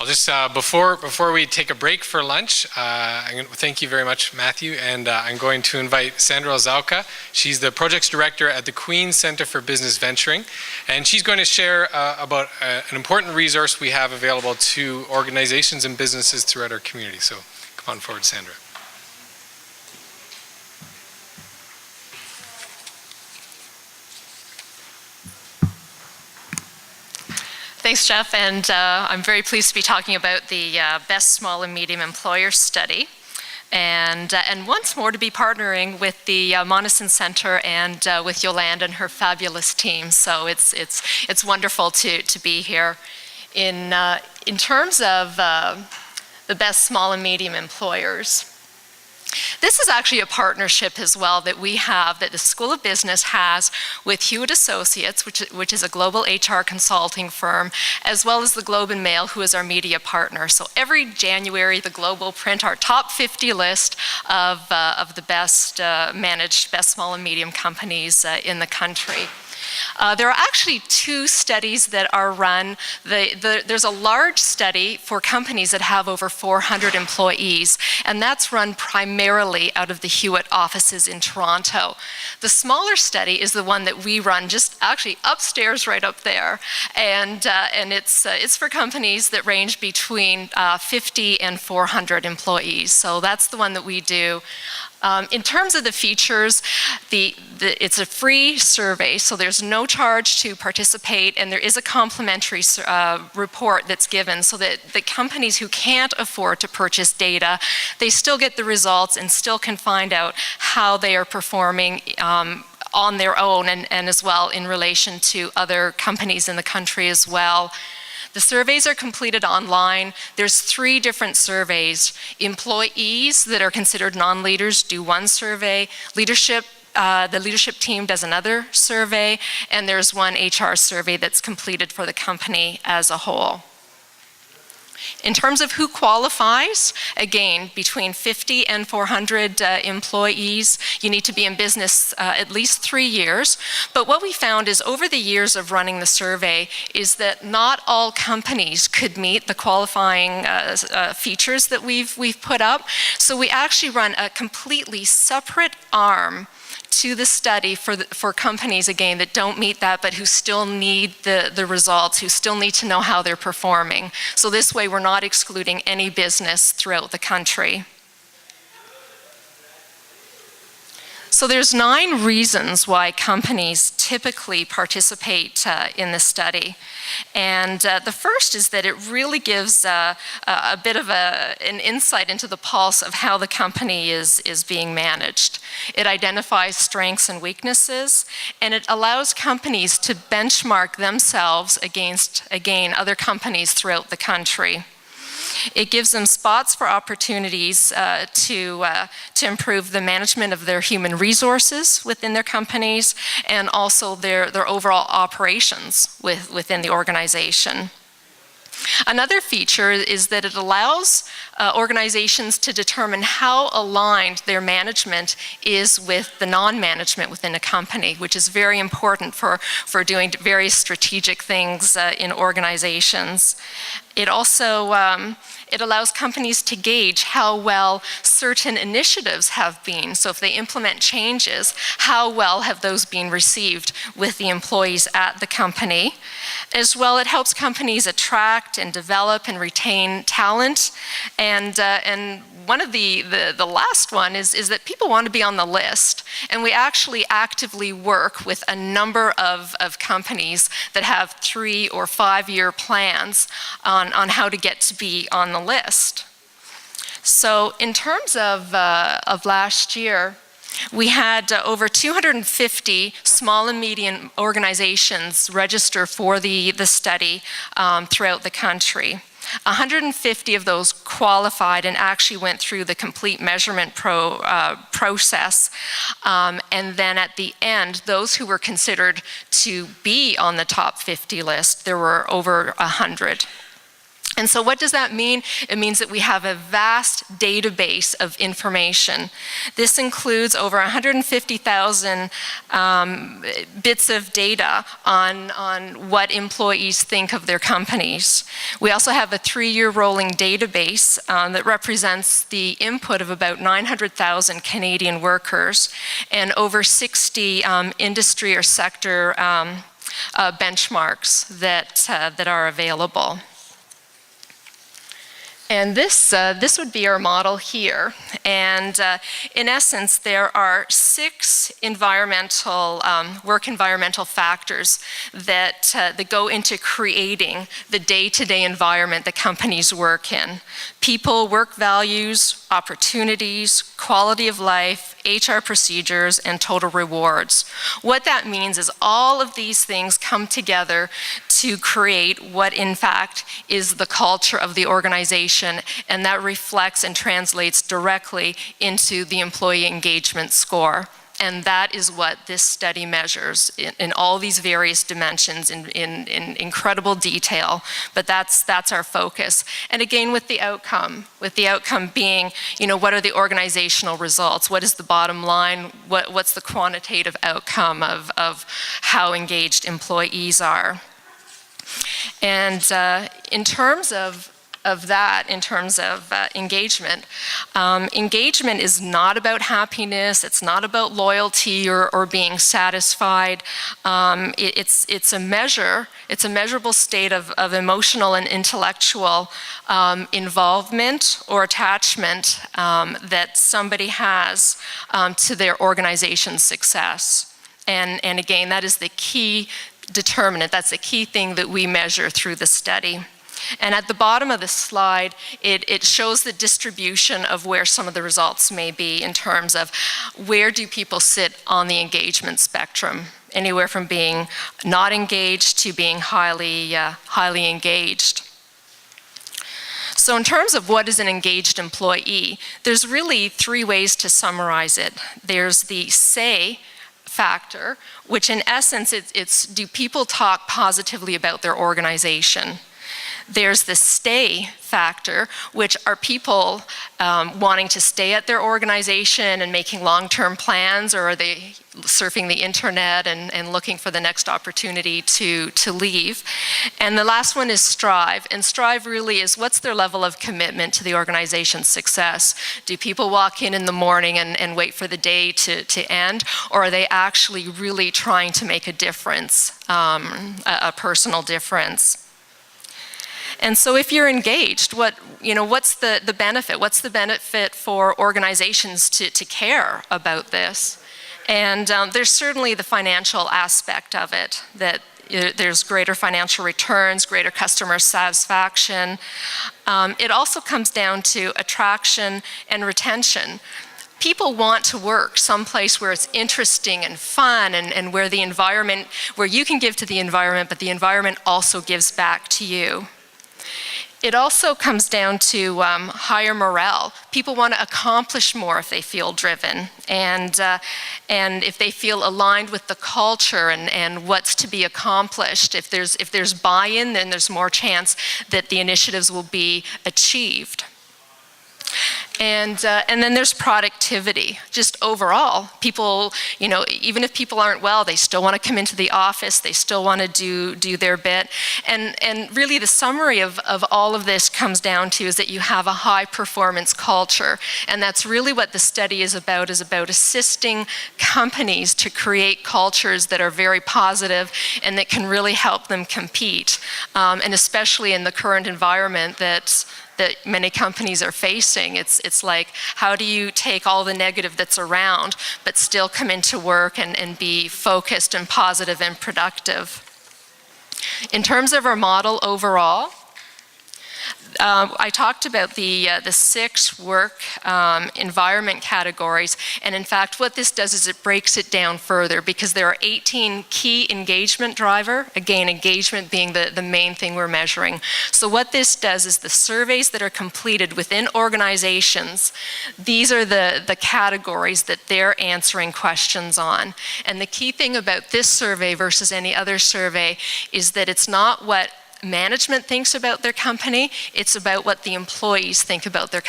just before we take a break for lunch, thank you very much, Matthew, and I'm going to invite Sandra Ozalka. She's the Projects Director at the Queen's Centre for Business Venturing, and she's going to share about an important resource we have available to organizations and businesses throughout our community. So come on forward, Sandra. Thanks, Jeff, and I'm very pleased to be talking about the Best Small and Medium Employer Study, and once more to be partnering with the Monison Centre and with Yolanda and her fabulous team. So it's wonderful to be here. In terms of the Best Small and Medium Employers, this is actually a partnership as well that we have, that the School of Business has with Hewitt Associates, which is a global HR consulting firm, as well as the Globe and Mail, who is our media partner. So every January, the Globe will print our top 50 list of the best managed, best small and medium companies in the country. There are actually two studies that are run. There's a large study for companies that have over 400 employees, and that's run primarily out of the Hewitt offices in Toronto. The smaller study is the one that we run just actually upstairs right up there, and it's for companies that range between 50 and 400 employees. So that's the one that we do. In terms of the features, it's a free survey, so there's no charge to participate, and there is a complimentary report that's given so that the companies who can't afford to purchase data, they still get the results and still can find out how they are performing on their own and as well in relation to other companies in the country as well. The surveys are completed online. There's 3 different surveys. Employees that are considered non-leaders do one survey. Leadership, the leadership team does another survey, and there's one HR survey that's completed for the company as a whole. In terms of who qualifies, again, between 50 and 400 employees, you need to be in business at least 3 years. But what we found is over the years of running the survey is that not all companies could meet the qualifying features that we've put up. So we actually run a completely separate arm to the study for companies, again, that don't meet that, but who still need the results, who still need to know how they're performing. So this way, we're not excluding any business throughout the country. So there's 9 reasons why companies typically participate in the study. And the first is that it really gives a bit of an insight into the pulse of how the company is being managed. It identifies strengths and weaknesses, and it allows companies to benchmark themselves against, again, other companies throughout the country. It gives them spots for opportunities to improve the management of their human resources within their companies and also their overall operations within the organization. Another feature is that it allows organizations to determine how aligned their management is with the non-management within a company, which is very important for doing various strategic things in organizations. It also it allows companies to gauge how well certain initiatives have been. So if they implement changes, how well have those been received with the employees at the company? As well, it helps companies attract and develop and retain talent. And one of the last one is that people want to be on the list. And we actually actively work with a number of companies that have 3 or 5 year plans on how to get to be on the list. So in terms of last year, we had over 250 small and medium organizations register for the study throughout the country. 150 of those qualified and actually went through the complete measurement process. And then at the end, those who were considered to be on the top 50 list, there were over 100. And so what does that mean? It means that we have a vast database of information. This includes over 150,000 bits of data on what employees think of their companies. We also have a 3-year rolling database that represents the input of about 900,000 Canadian workers and over 60 industry or sector benchmarks that are available. And this would be our model here. And in essence, there are 6 work environmental factors that go into creating the day-to-day environment that companies work in. People, work values, opportunities, quality of life, HR procedures, and total rewards. What that means is all of these things come together to create what in fact is the culture of the organization, and that reflects and translates directly into the employee engagement score. And that is what this study measures in all these various dimensions in incredible detail, but that's our focus. And again, with the outcome being, what are the organizational results? What is the bottom line? What's the quantitative outcome of how engaged employees are? And in terms of engagement, engagement is not about happiness, it's not about loyalty or being satisfied. It's a measurable state of emotional and intellectual involvement or attachment that somebody has to their organization's success. And again, that is the key determinant, that's the key thing that we measure through the study. And at the bottom of the slide, it shows the distribution of where some of the results may be in terms of where do people sit on the engagement spectrum, anywhere from being not engaged to being highly engaged. So in terms of what is an engaged employee, there's really 3 ways to summarize it. There's the say factor, which in essence, it's do people talk positively about their organization? There's the stay factor, which are people wanting to stay at their organization and making long-term plans, or are they surfing the internet and looking for the next opportunity to leave? And the last one is strive. And strive really is what's their level of commitment to the organization's success? Do people walk in the morning and wait for the day to end, or are they actually really trying to make a difference, a personal difference? And so if you're engaged, what's the benefit? What's the benefit for organizations to care about this? And there's certainly the financial aspect of it, that there's greater financial returns, greater customer satisfaction. It also comes down to attraction and retention. People want to work someplace where it's interesting and fun and where the environment, where you can give to the environment, but the environment also gives back to you. It also comes down to higher morale. People want to accomplish more if they feel driven, and if they feel aligned with the culture and what's to be accomplished. If there's buy-in, then there's more chance that the initiatives will be achieved. And then there's productivity. Just overall, people, even if people aren't well, they still want to come into the office, they still want to do their bit. And really the summary of all of this comes down to is that you have a high performance culture. And that's really what the study is about assisting companies to create cultures that are very positive and that can really help them compete. And especially in the current environment that many companies are facing. It's like, how do you take all the negative that's around, but still come into work and be focused and positive and productive? In terms of our model overall, I talked about the 6 work environment categories, and in fact what this does is it breaks it down further, because there are 18 key engagement driver, again engagement being the main thing we're measuring. So what this does is the surveys that are completed within organizations, these are the categories that they're answering questions on. And the key thing about this survey versus any other survey is that it's not what management thinks about their company. It's about what the employees think about their company.